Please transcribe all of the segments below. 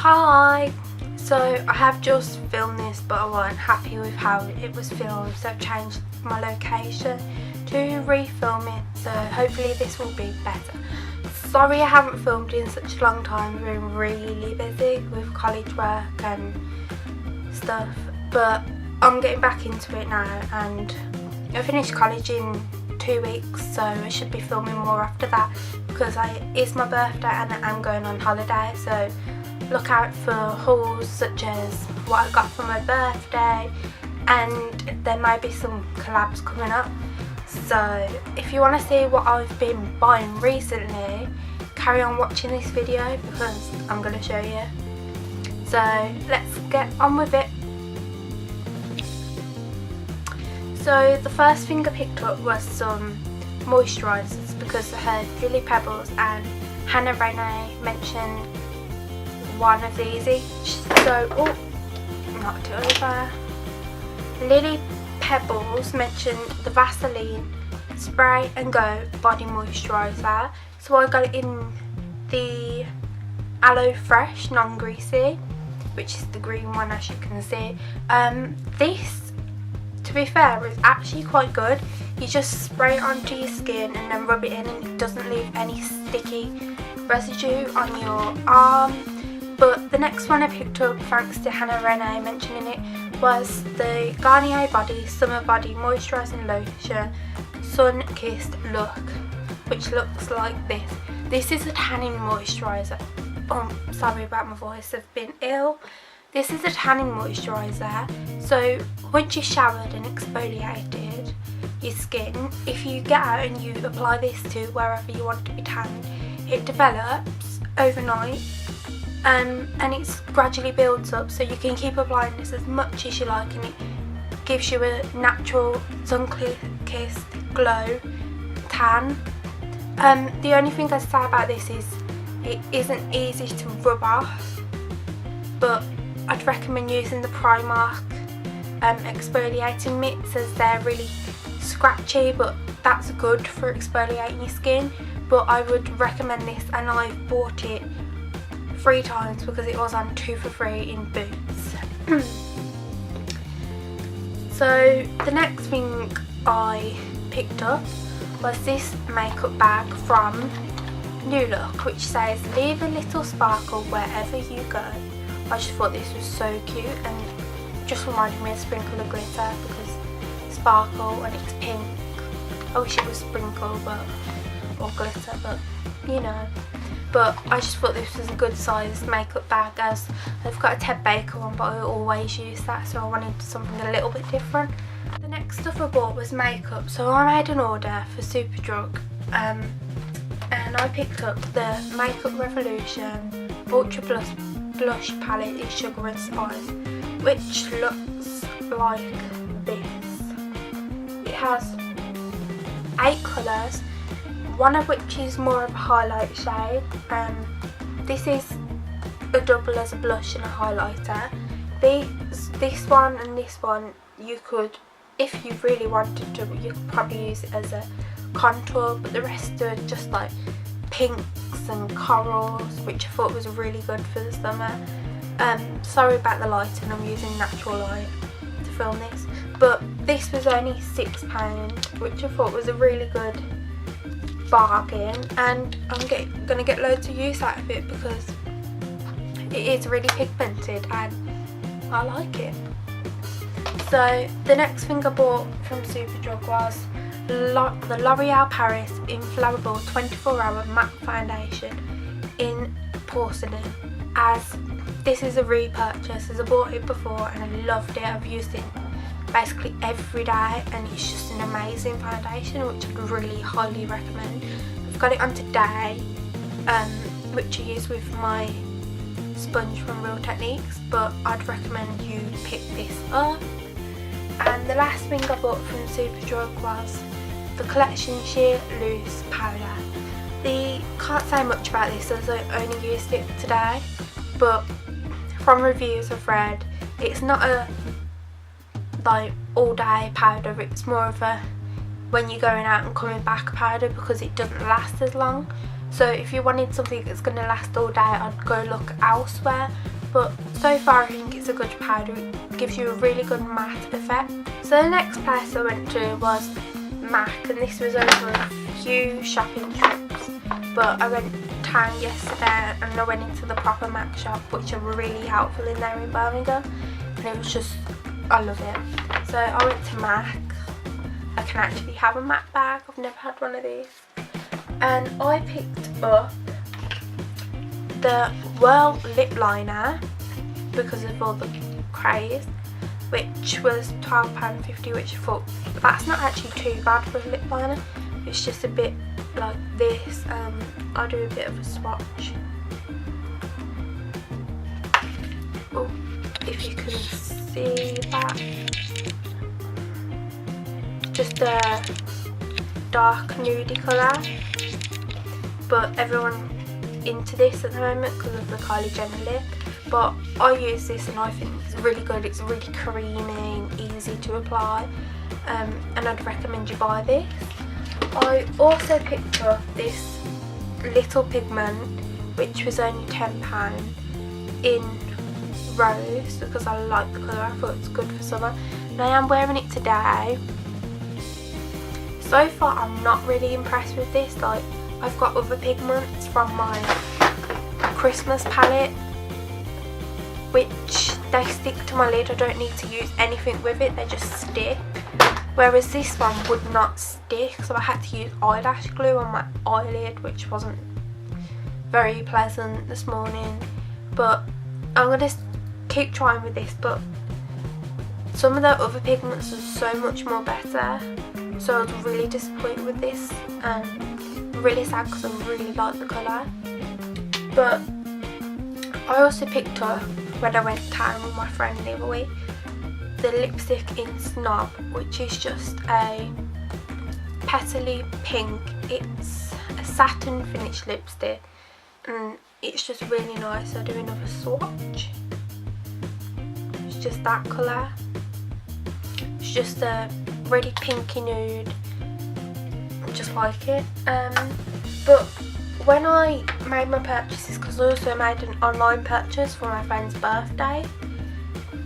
Hi! So I have just filmed this, but I wasn't happy with how it was filmed, so I've changed my location to refilm it, so hopefully this will be better. Sorry I haven't filmed in such a long time, I've been really busy with college work and stuff, but I'm getting back into it now, and I finished college in 2 weeks, so I should be filming more after that because it's my birthday and I'm going on holiday, so look out for hauls such as what I got for my birthday, and there might be some collabs coming up. So if you want to see what I've been buying recently, carry on watching this video because I'm going to show you. So let's get on with it. So the first thing I picked up was some moisturisers because I heard Lily Pebbles and Hannah Renee mention one of these each. So, oh, knocked it over. Lily Pebbles mentioned the Vaseline Spray and Go Body Moisturiser. So I got it in the Aloe Fresh Non-Greasy, which is the green one as you can see. This, to be fair, is actually quite good. You just spray it onto your skin and then rub it in, and it doesn't leave any sticky residue on your arm. But the next one I picked up, thanks to Hannah Renee mentioning it, was the Garnier Body Summer Body Moisturising Lotion Sun Kissed Look, which looks like this. This is a tanning moisturiser. Oh, sorry about my voice, I've been ill. This is a tanning moisturiser, so once you've showered and exfoliated your skin, if you get out and you apply this to wherever you want to be tanned, it develops overnight. And it gradually builds up, so you can keep applying this as much as you like, and it gives you a natural sun-kissed glow tan. The only thing I say about this is it isn't easy to rub off, but I'd recommend using the Primark exfoliating mitts, as they're really scratchy, but that's good for exfoliating your skin. But I would recommend this, and I've bought it 3 times because it was on 2 for 3 in Boots. So the next thing I picked up was this makeup bag from New Look, which says leave a little sparkle wherever you go. I just thought this was so cute and just reminded me of Sprinkle of Glitter because sparkle and it's pink. I wish it was sprinkle or glitter, but you know. But I just thought this was a good size makeup bag, as I've got a Ted Baker one, but I always use that, so I wanted something a little bit different. The next stuff I bought was makeup, so I made an order for Superdrug, and I picked up the Makeup Revolution Ultra Blush Palette in Sugar and Spice, which looks like this. It has 8 colours, one of which is more of a highlight shade. This is a double as a blush and a highlighter. This one and this one, you could, if you really wanted to, you could probably use it as a contour, but the rest are just like pinks and corals, which I thought was really good for the summer. Sorry about the lighting, I'm using natural light to film this, but this was only £6, which I thought was a really good bargain, and I'm gonna get loads of use out of it because it is really pigmented and I like it. So the next thing I bought from Superdrug was the L'Oreal Paris Infallible 24-Hour Matte Foundation in Porcelain, as this is a repurchase, as I bought it before and I loved it. I've used it basically every day and it's just an amazing foundation, which I'd really highly recommend. I've got it on today, which I use with my sponge from Real Techniques, but I'd recommend you pick this up. And the last thing I bought from Superdrug was the Collection Sheer Loose Powder. Can't say much about this as I only used it today, but from reviews I've read, it's not a like all day powder, it's more of a when you're going out and coming back powder because it doesn't last as long. So if you wanted something that's going to last all day, I'd go look elsewhere. But so far I think it's a good powder. It gives you a really good matte effect. So the next place I went to was Mac, and this was over a few shopping trips. But I went town yesterday and I went into the proper Mac shop, which are really helpful in there in Birmingham. And it was just, I love it. So I went to Mac. I can actually have a Mac bag. I've never had one of these. And I picked up the Whirl lip liner because of all the craze, which was £12.50, which I thought that's not actually too bad for a lip liner. It's just a bit like this. I'll do a bit of a swatch. Oh, if you can see that, just a dark nudie colour, but everyone into this at the moment because of the Kylie Jenner lip. But I use this and I think it's really good. It's really creamy and easy to apply, and I'd recommend you buy this. I also picked up this little pigment, which was only £10, in rose because I like the colour. I thought it's good for summer, and I am wearing it today. So far I'm not really impressed with this. Like, I've got other pigments from my Christmas palette which they stick to my lid. I don't need to use anything with it, they just stick. Whereas this one would not stick, so I had to use eyelash glue on my eyelid, which wasn't very pleasant this morning. But I'm going to keep trying with this, but some of the other pigments are so much more better. So I was really disappointed with this, and really sad because I really like the colour. But I also picked up, when I went town with my friend the other week, the lipstick in Snob, which is just a petally pink. It's a satin finish lipstick and it's just really nice. I'll do another swatch. It's just that colour. It's just a really pinky nude. I just like it. But when I made my purchases, because I also made an online purchase for my friend's birthday,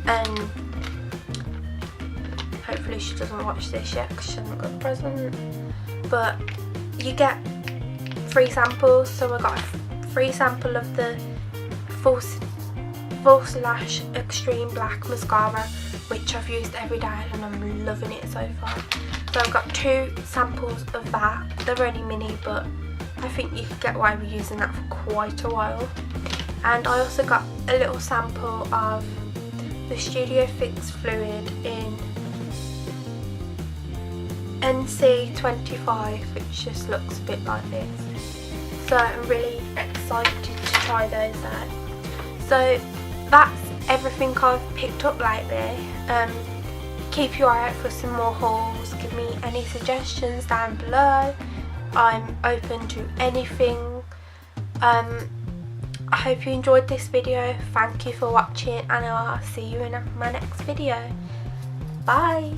and hopefully she doesn't watch this yet because she hasn't got a present, but you get free samples. So I got a free sample of the False Lash Extreme Black Mascara, which I've used every day and I'm loving it so far. So I've got 2 samples of that. They're only mini, but I think you could get away with using that for quite a while. And I also got a little sample of the Studio Fix Fluid in NC25, which just looks a bit like this. So I'm really excited to try those out. So that's everything I've picked up lately. Keep your eye out for some more hauls. Give me any suggestions down below. I'm open to anything. I hope you enjoyed this video. Thank you for watching, and I'll see you in my next video. Bye.